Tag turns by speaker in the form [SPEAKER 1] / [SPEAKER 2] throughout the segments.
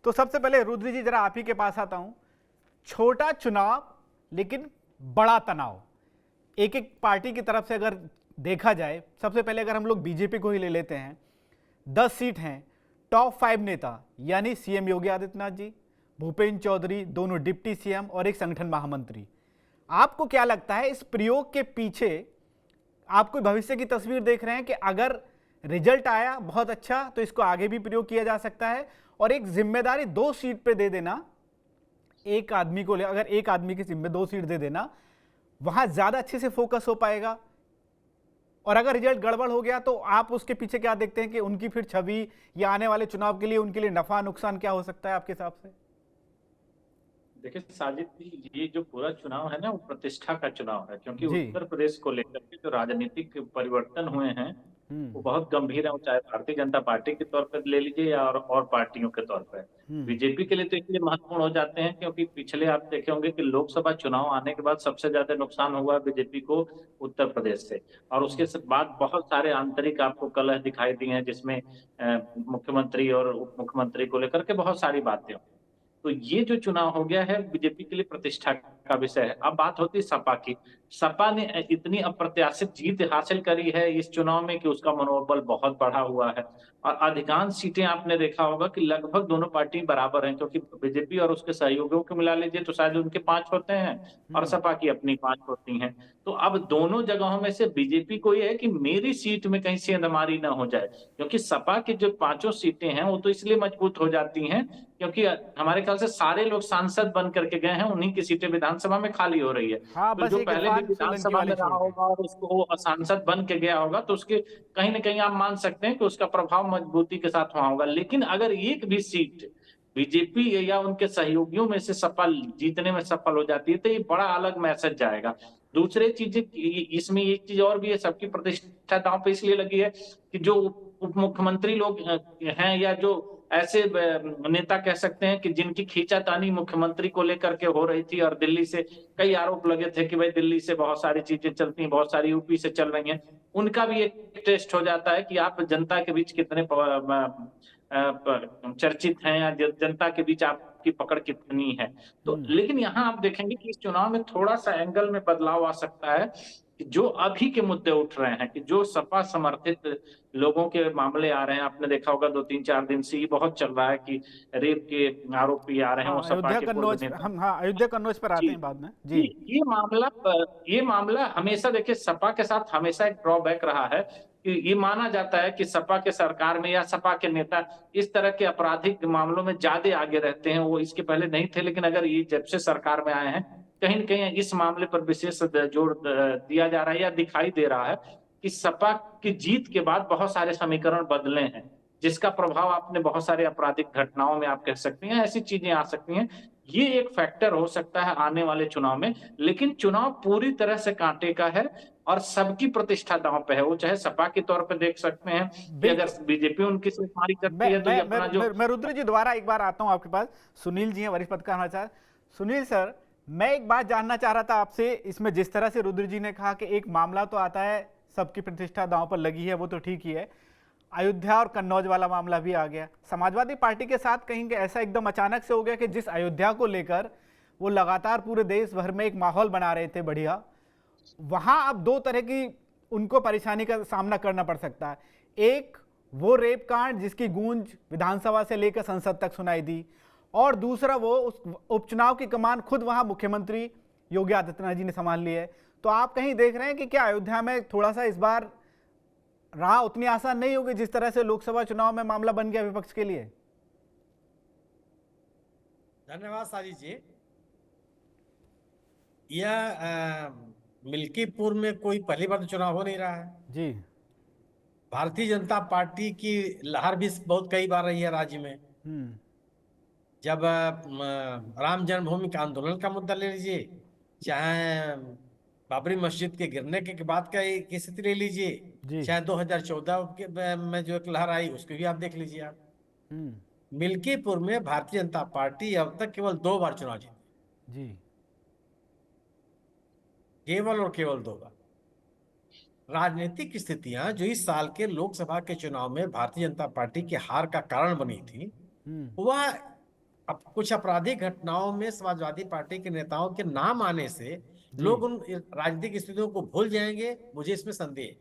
[SPEAKER 1] तो सबसे पहले रुद्र जी जरा आप ही के पास आता हूं। छोटा चुनाव लेकिन बड़ा तनाव, एक एक पार्टी की तरफ से अगर देखा जाए, सबसे पहले अगर हम लोग बीजेपी को ही ले लेते हैं, 10 सीट हैं, टॉप 5 नेता यानी सीएम योगी आदित्यनाथ जी, भूपेंद्र चौधरी, दोनों डिप्टी सीएम और एक संगठन महामंत्री। आपको क्या लगता है इस प्रयोग के पीछे आप कोई भविष्य की तस्वीर देख रहे हैं कि अगर रिजल्ट आया बहुत अच्छा तो इसको आगे भी प्रयोग किया जा सकता है? और एक जिम्मेदारी 2 सीट पे दे देना एक आदमी को, अगर एक आदमी की जिम्मे 2 सीट दे देना, वहां ज्यादा अच्छे से फोकस हो पाएगा। और अगर रिजल्ट गड़बड़ हो गया तो आप उसके पीछे क्या देखते हैं कि उनकी फिर छवि या आने वाले चुनाव के लिए उनके लिए नफा नुकसान क्या हो सकता है आपके हिसाब से?
[SPEAKER 2] देखिए साजिद जी, ये जो पूरा चुनाव है ना, वो प्रतिष्ठा का चुनाव है, क्योंकि
[SPEAKER 1] जी।
[SPEAKER 2] उत्तर प्रदेश को लेकर के जो राजनीतिक परिवर्तन हुए हैं वो बहुत गंभीर है। वो चाहे भारतीय जनता पार्टी के तौर पर ले लीजिए या और पार्टियों के तौर पर। बीजेपी के लिए तो इसलिए महत्वपूर्ण हो जाते हैं क्योंकि पिछले आप देखे होंगे कि लोकसभा चुनाव आने के बाद सबसे ज्यादा नुकसान हुआ बीजेपी को उत्तर प्रदेश से, और उसके बाद बहुत सारे आंतरिक आपको कलह दिखाई दिए हैं, जिसमें मुख्यमंत्री और उप मुख्यमंत्री को लेकर के बहुत सारी बातें। तो ये जो चुनाव हो गया है बीजेपी के लिए प्रतिष्ठा का विषय है। अब बात होती है सपा की। सपा ने इतनी अप्रत्याशित जीत हासिल करी है इस चुनाव में कि उसका मनोबल बहुत बढ़ा हुआ है, और अधिकांश सीटें आपने देखा होगा कि लगभग दोनों पार्टी बराबर हैं, क्योंकि बीजेपी और उसके सहयोगियों को मिला लीजिए तो शायद उनके 5 होते हैं और सपा की अपनी 5 होती हैं। तो अब दोनों जगहों में से बीजेपी को ये है कि मेरी सीट में कहीं सेंधमारी ना हो जाए, क्योंकि सपा की जो 5 सीटें हैं वो तो इसलिए मजबूत हो जाती हैं क्योंकि हमारे ख्याल से सारे लोग सांसद बन करके गए हैं, उन्हीं की सीटें विधानसभा में खाली हो रही है।
[SPEAKER 1] हाँ,
[SPEAKER 2] तो
[SPEAKER 1] बस
[SPEAKER 2] जो
[SPEAKER 1] एक
[SPEAKER 2] पहले भी
[SPEAKER 1] इरफान सोलंकी
[SPEAKER 2] विधानसभा
[SPEAKER 1] वाले
[SPEAKER 2] में रहा
[SPEAKER 1] छोड़ के।
[SPEAKER 2] होगा और उसको वो सांसद बन के गया होगा तो उसके कहीं ना कहीं आप मान सकते हैं कि उसका प्रभाव मजबूती के साथ वहां होगा। लेकिन अगर एक भी सीट बीजेपी या उनके सहयोगियों में से सफल जीतने में सफल हो जाती है तो ये बड़ा अलग मैसेज जाएगा। दूसरी चीजें इसमें एक चीज और भी है, सबकी प्रतिष्ठा दांव पे इसलिए लगी है कि जो उप मुख्यमंत्री लोग हैं या जो ऐसे नेता कह सकते हैं कि जिनकी खींचातानी मुख्यमंत्री को लेकर के हो रही थी, और दिल्ली से कई आरोप लगे थे कि भाई दिल्ली से बहुत सारी चीजें चलती हैं, बहुत सारी यूपी से चल रही हैं, उनका भी एक टेस्ट हो जाता है कि आप जनता के बीच कितने चर्चित हैं या जनता के बीच आपकी पकड़ कितनी है। तो लेकिन यहाँ आप देखेंगे कि इस चुनाव में थोड़ा सा एंगल में बदलाव आ सकता है कि जो अभी के मुद्दे उठ रहे हैं, कि जो सपा समर्थित लोगों के मामले आ रहे हैं। आपने देखा होगा 2-3-4 दिन से ये बहुत चल रहा है कि रेप के आरोपी आ रहे हैं, वो
[SPEAKER 1] हाँ,
[SPEAKER 2] सपा
[SPEAKER 1] अयोध्या
[SPEAKER 2] के पूर्व
[SPEAKER 1] कन्नौज,
[SPEAKER 2] नेता।
[SPEAKER 1] हम हाँ अयोध्या कन्नौज पर आते
[SPEAKER 2] जी,
[SPEAKER 1] हैं बाद में जी।
[SPEAKER 2] ये मामला हमेशा देखिए सपा के साथ हमेशा एक ड्रॉबैक रहा है कि ये माना जाता है कि सपा के सरकार में या सपा के नेता इस तरह के आपराधिक मामलों में ज्यादा आगे रहते हैं। वो इसके पहले नहीं थे, लेकिन अगर ये जब से सरकार में आए हैं कहीं न कहीं इस मामले पर विशेष जोर दिया जा रहा है या दिखाई दे रहा है कि सपा की जीत के बाद बहुत सारे समीकरण बदले हैं, जिसका प्रभाव आपने बहुत सारे आपराधिक घटनाओं में आप कह सकते हैं, ऐसी चीजें आ सकती हैं। ये एक फैक्टर हो सकता है आने वाले चुनाव में, लेकिन चुनाव पूरी तरह से कांटे का है और सबकी प्रतिष्ठा दांव पे है। वो चाहे सपा के तौर पे देख सकते हैं कि अगर
[SPEAKER 1] बिल्कुल।
[SPEAKER 2] बीजेपी उनकी सिफारिश करती
[SPEAKER 1] मैं
[SPEAKER 2] है तो ये
[SPEAKER 1] मैं
[SPEAKER 2] अपना जो
[SPEAKER 1] मैं रुद्र जी दोबारा एक बार आता हूं आपके पास। सुनील जी हैं, वरिष्ठ पत्रकार समाचार। सुनील सर, मैं एक बात जानना चाह रहा था आपसे। इसमें जिस तरह से रुद्र जी ने कहा कि एक मामला तो आता है, सबकी प्रतिष्ठा दांव पर लगी है, वो तो ठीक ही है, अयोध्या और कन्नौज वाला मामला भी आ गया। समाजवादी पार्टी के साथ कहीं ऐसा एकदम अचानक से हो गया कि जिस अयोध्या को लेकर वो लगातार पूरे देश भर में एक माहौल बना रहे थे बढ़िया, वहां अब 2 तरह की उनको परेशानी का सामना करना पड़ सकता है। एक वो रेप कांड जिसकी गूंज विधानसभा से लेकर संसद तक सुनाई दी, और दूसरा वो उस उपचुनाव की कमान खुद वहां मुख्यमंत्री योगी आदित्यनाथ जी ने संभाल ली है। तो आप कहीं देख रहे हैं कि क्या अयोध्या में थोड़ा सा इस बार राह उतनी आसान नहीं होगी जिस तरह से लोकसभा चुनाव में मामला बन गया विपक्ष के लिए?
[SPEAKER 3] धन्यवाद साजिद जी। यह मिल्कीपुर में कोई पहली बार तो चुनाव हो नहीं रहा है
[SPEAKER 1] जी।
[SPEAKER 3] भारतीय जनता पार्टी की लहर भी बहुत कई बार रही है राज्य में। जब राम जन्मभूमि का आंदोलन का मुद्दा ले लीजिए, चाहे बाबरी मस्जिद के गिरने के बाद का एक स्थिति ले लीजिए,
[SPEAKER 1] जी।
[SPEAKER 3] चाहे 2014 में जो एक लहर आई उसको भी आप देख लीजिए। आप मिल्कीपुर में भारतीय जनता पार्टी अब तक केवल 2 बार चुनाव जीती
[SPEAKER 1] जी।
[SPEAKER 3] केवल और केवल 2 बार। राजनीतिक स्थितियां जो इस साल के लोकसभा के चुनाव में भारतीय जनता पार्टी की हार का कारण बनी थी, वह अब कुछ आपराधिक घटनाओं में समाजवादी पार्टी के नेताओं के नाम आने से लोग उन राजनीतिक स्थितियों को भूल जाएंगे, मुझे इसमें संदेह है।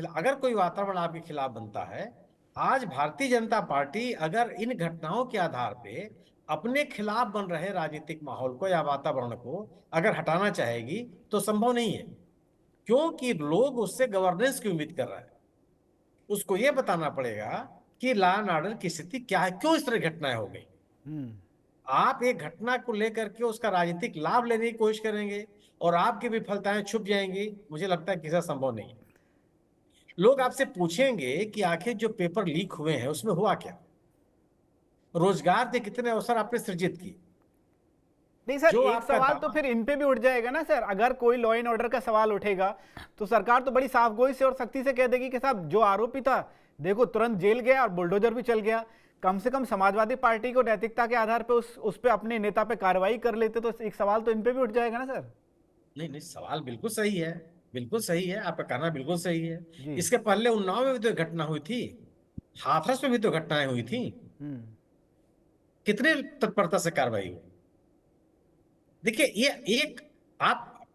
[SPEAKER 3] अगर कोई वातावरण आपके खिलाफ बनता है, आज भारतीय जनता पार्टी अगर इन घटनाओं के आधार पे अपने खिलाफ बन रहे राजनीतिक माहौल को या वातावरण को अगर हटाना चाहेगी तो संभव नहीं है, क्योंकि लोग उससे गवर्नेंस की उम्मीद कर रहे हैं। उसको यह बताना पड़ेगा कि लॉ एंड ऑर्डर की स्थिति क्या है, क्यों इस तरह घटनाएं हो गई। आप एक घटना को लेकर के उसका राजनीतिक लाभ लेने की कोशिश करेंगे और आपकी विफलताएं छुप जाएंगी, मुझे लगता है कि ऐसा संभव नहीं है। लोग आपसे पूछेंगे कि आखिर जो पेपर लीक हुए हैं उसमें हुआ क्या, रोजगार के कितने अवसर आपने सृजित किए।
[SPEAKER 1] नहीं सर, एक सवाल तो फिर इन पे भी उठ जाएगा ना सर, अगर कोई लॉ एंड ऑर्डर का सवाल उठेगा तो सरकार तो बड़ी साफगोई से और सख्ती से कह देगी कि साहब जो आरोपी था देखो तुरंत जेल गया और बुलडोजर भी चल गया। कम से कम समाजवादी पार्टी को नैतिकता के आधार पर उस पे अपने नेता पे कार्रवाई कर लेते तो एक सवाल तो इन पे भी उठ जाएगा ना सर।
[SPEAKER 3] नहीं नहीं, सवाल बिल्कुल सही है, बिल्कुल सही है, आपका कहना बिल्कुल सही है। इसके पहले उन्नाव में भी तो घटना हुई थी, हाथरस में भी तो घटनाएं हुई थी, कितने तत्परता से कार्रवाई हुई। देखिए ये एक, आप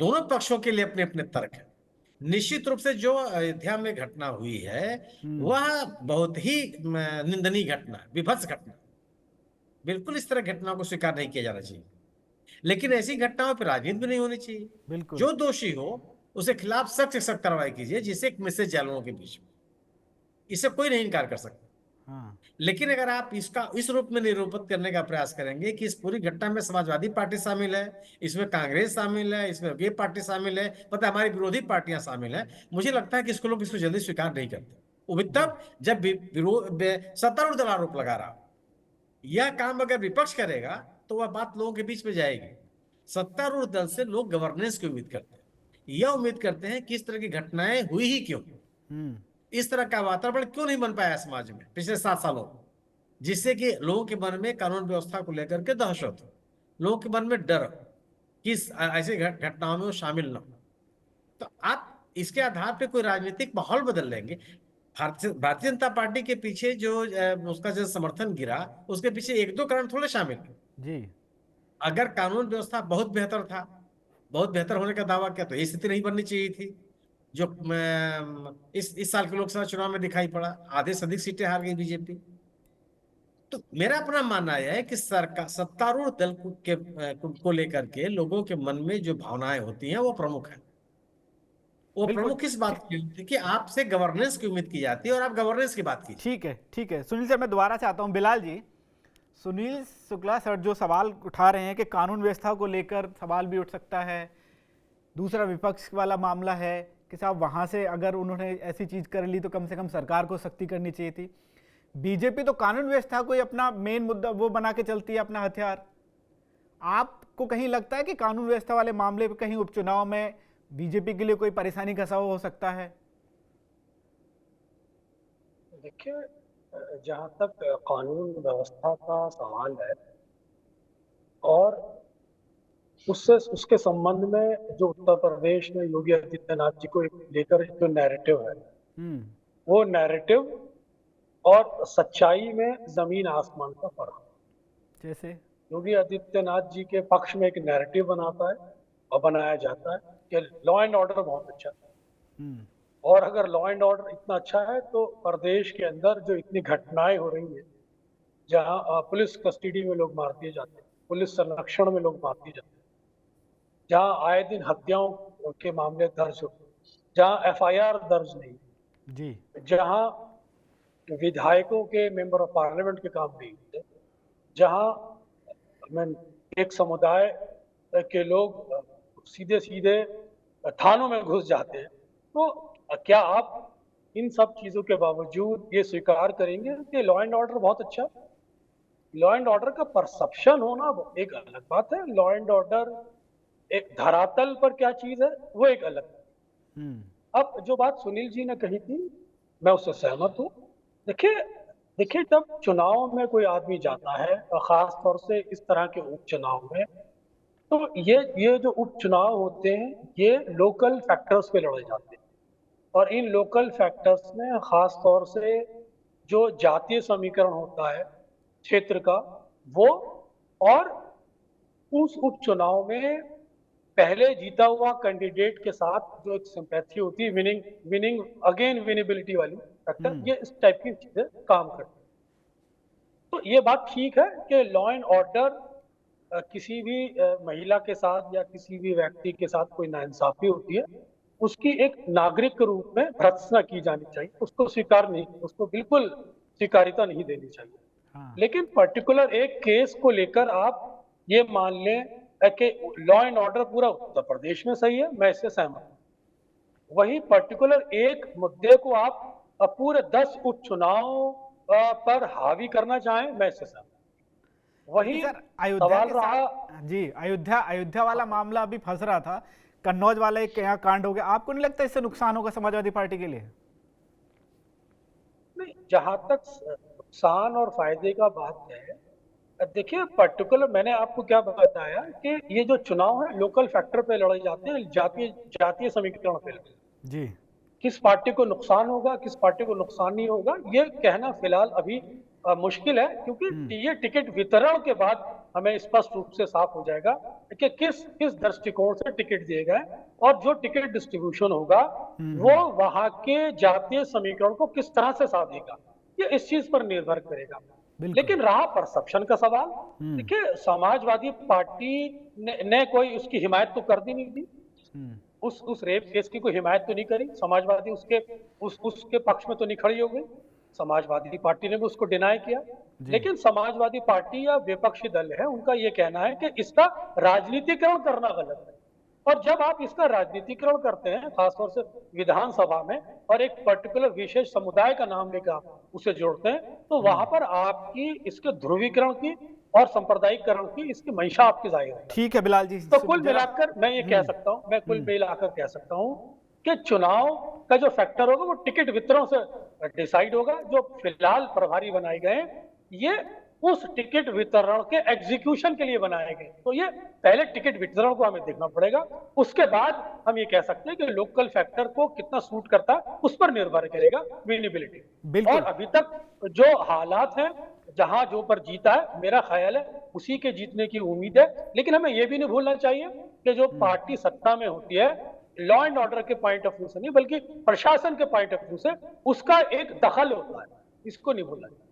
[SPEAKER 3] दोनों पक्षों के लिए अपने अपने तर्क है। निश्चित रूप से जो अयोध्या में घटना हुई है वह बहुत ही निंदनीय घटना, विभत्स घटना, बिल्कुल इस तरह घटनाओं को स्वीकार नहीं किया जाना चाहिए। लेकिन ऐसी घटनाओं पर राजनीति भी नहीं होनी चाहिए। जो दोषी हो उसके खिलाफ सख्त से सख्त कार्रवाई कीजिए, जिससे एक मैसेज जाए लोगों के बीच में, इससे कोई नहीं इनकार कर सकता। लेकिन अगर आप इसका इस रूप में निरूपित करने का प्रयास करेंगे कि इस पूरी घटना में समाजवादी पार्टी शामिल है, इसमें कांग्रेस शामिल है, इसमें ये पार्टी शामिल है, पता है हमारी विरोधी पार्टियां शामिल है, मुझे लगता है कि इसको लोग इसको जल्दी स्वीकार नहीं करते। वो भी तब जब सत्तारूढ़ दल आरोप लगा रहा। यह काम अगर विपक्ष करेगा तो वह बात लोगों के बीच में जाएगी। सत्तारूढ़ दल से लोग गवर्नेंस की उम्मीद करते हैं, यह उम्मीद करते हैं कि इस तरह की घटनाएं हुई ही क्यों, इस तरह का वातावरण क्यों नहीं बन पाया समाज में पिछले 7 सालों में, जिससे कि लोगों के मन में कानून व्यवस्था को लेकर के दहशत हो, लोगों के मन में डर कि ऐसे घटनाओं में वो शामिल न हो। तो आप इसके आधार पे कोई राजनीतिक माहौल बदल लेंगे। भारतीय जनता पार्टी के पीछे जो उसका जो समर्थन गिरा, उसके पीछे 1-2 कारण थोड़े शामिल जी। अगर कानून व्यवस्था बहुत बेहतर था, बहुत बेहतर होने का दावा किया, तो ये स्थिति नहीं बननी चाहिए थी जो इस साल के लोकसभा चुनाव में दिखाई पड़ा। आधे से अधिक सीटें हार गई बीजेपी। तो मेरा अपना मानना यह है कि सरकार, सत्तारूढ़ दल को लेकर के लोगों के मन में जो भावनाएं होती हैं वो प्रमुख है। वो प्रमुख इस बात की होती है कि आपसे गवर्नेंस की उम्मीद की जाती है और आप गवर्नेंस की बात कीजिए।
[SPEAKER 1] ठीक है, ठीक है सुनील सर, मैं दोबारा से आता हूं। बिलाल जी, सुनील शुक्ला सर जो सवाल उठा रहे हैं कि कानून व्यवस्था को लेकर सवाल भी उठ सकता है, दूसरा विपक्ष वाला मामला है कि साहब वहाँ से अगर उन्होंने ऐसी चीज़ कर ली तो कम से कम सरकार को सख्ती करनी चाहिए थी। बीजेपी तो कानून व्यवस्था को ही अपना मेन मुद्दा वो बना के चलती है, अपना हथियार। आपको कहीं लगता है कि कानून व्यवस्था वाले मामले पे कहीं उपचुनाव में बीजेपी के लिए कोई परेशानी का सबब हो सकता है?
[SPEAKER 4] देखिए, जहाँ तक कानून व्यवस्था का सवाल है और उसके संबंध में जो उत्तर प्रदेश में योगी आदित्यनाथ जी को लेकर जो नैरेटिव है, वो नैरेटिव और सच्चाई में जमीन आसमान का फर्क। जैसे योगी आदित्यनाथ जी के पक्ष में एक नैरेटिव बनाता है और बनाया जाता है कि लॉ एंड ऑर्डर बहुत अच्छा है, और अगर लॉ एंड ऑर्डर इतना अच्छा है तो प्रदेश के अंदर जो इतनी घटनाएं हो रही है, जहां पुलिस कस्टडी में लोग मार दिए जाते हैं, पुलिस संरक्षण में लोग मार दिए जाते हैं, जहां आए दिन हत्याओं के मामले दर्ज हो, जहां एफआईआर दर्ज नहीं जी, जहां विधायकों के मेंबर ऑफ पार्लियामेंट के काम नहीं होते, जहां एक समुदाय के लोग सीधे सीधे थानों में घुस जाते हैं, तो क्या आप इन सब चीजों के बावजूद ये स्वीकार करेंगे कि लॉ एंड ऑर्डर बहुत अच्छा है? लॉ एंड ऑर्डर का परसेप्शन होना एक अलग बात है, लॉ एंड ऑर्डर एक धरातल पर क्या चीज है वो एक अलग है। अब जो बात सुनील जी ने कही थी मैं उससे सहमत हूँ। देखिए जब चुनाव में कोई आदमी जाता है, खास तौर से इस तरह के उपचुनाव में, तो ये जो उपचुनाव होते हैं ये लोकल फैक्टर्स पे लड़े जाते हैं, और इन लोकल फैक्टर्स में खास तौर से जो जातीय समीकरण होता है क्षेत्र का, वो, और उस उपचुनाव में पहले जीता हुआ कैंडिडेट के साथ जो एक सिंपैथी होती है, विनिंग अगेन विनेबिलिटी वाली फैक्टर, ये इस टाइप की चीजें काम करती है। तो ये बात ठीक है कि लॉ एंड ऑर्डर किसी भी महिला के साथ या किसी भी व्यक्ति के साथ कोई नाइंसाफी होती है, उसकी एक नागरिक के रूप में भर्त्सना की जानी चाहिए, उसको बिल्कुल स्वीकार्यता नहीं देनी चाहिए।
[SPEAKER 1] हाँ।
[SPEAKER 4] लेकिन पर्टिकुलर एक केस को लेकर आप ये मान लें कि लॉ एंड ऑर्डर पूरा उत्तर प्रदेश में सही है, मैं इससे सहमत हूं। वही पर्टिकुलर एक मुद्दे को आप पूरे 10 उपचुनाव पर हावी करना चाहें, मैं इससे सहमत हूं। वही
[SPEAKER 1] लेकिन सर अयोध्या
[SPEAKER 4] सवाल
[SPEAKER 1] के
[SPEAKER 4] रहा।
[SPEAKER 1] साथ जी, अयोध्या वाला मामला अभी फंस रहा था, कन्नौज वाला एक यहाँ कांड हो गया, आपको नहीं लगता इससे नुकसान होगा समाजवादी पार्टी के लिए?
[SPEAKER 4] नहीं, जहां तक नुकसान और फायदे का बात है, देखिए पर्टिकुलर मैंने आपको क्या बताया कि ये जो चुनाव है लोकल फैक्टर पे लड़े जाते हैं, जातीय समीकरण पे लड़े।
[SPEAKER 1] जी।
[SPEAKER 4] किस पार्टी को नुकसान होगा, किस पार्टी को नुकसान नहीं होगा, ये कहना फिलहाल अभी मुश्किल है, क्योंकि ये टिकट वितरण के बाद हमें स्पष्ट रूप से साफ हो जाएगा कि किस किस दृष्टिकोण से टिकट दिए गए, और जो टिकट डिस्ट्रीब्यूशन होगा वो वहां के जातीय समीकरण को किस तरह से साधेगा, ये इस चीज पर निर्भर करेगा। लेकिन रहा परसेप्शन का सवाल, देखिए समाजवादी पार्टी ने कोई उसकी हिमायत तो कर दी नहीं थी, उस रेप केस की कोई हिमायत तो नहीं करी, समाजवादी उसके पक्ष में तो नहीं खड़ी हो गई, समाजवादी पार्टी ने भी उसको डिनाई किया। लेकिन समाजवादी पार्टी या विपक्षी दल है, उनका ये कहना है कि इसका राजनीतिकरण करना गलत है, और जब आप इसका राजनीतिकरण करते हैं खासतौर से विधानसभा में, और एक पर्टिकुलर विशेष समुदाय का नाम लेकर आप उसे जोड़ते हैं, तो वहां पर आपकी इसके ध्रुवीकरण की और सांप्रदायिकरण की इसकी मंशा आपकी जाहिर है।
[SPEAKER 1] ठीक है बिलाल जी,
[SPEAKER 4] तो कुल मिलाकर मैं ये कह सकता हूं, कुल मिलाकर कह सकता हूं कि चुनाव का जो फैक्टर होगा वो टिकट वितरण से डिसाइड होगा। जो फिलहाल प्रभारी बनाए गए ये उस टिकट वितरण के एग्जीक्यूशन के लिए बनाए गए, तो ये पहले टिकट वितरण को हमें देखना पड़ेगा, उसके बाद हम ये कह सकते हैं कि लोकल फैक्टर को कितना सूट करता है उस पर निर्भर करेगा विनेबिलिटी। और अभी तक जो हालात हैं, जहां जो पर जीता है, मेरा ख्याल है उसी के जीतने की उम्मीद है। लेकिन हमें यह भी नहीं भूलना चाहिए कि जो पार्टी सत्ता में होती है, लॉ एंड ऑर्डर के पॉइंट ऑफ व्यू से नहीं बल्कि प्रशासन के पॉइंट ऑफ व्यू से उसका एक दखल होता है, इसको नहीं भूलना चाहिए।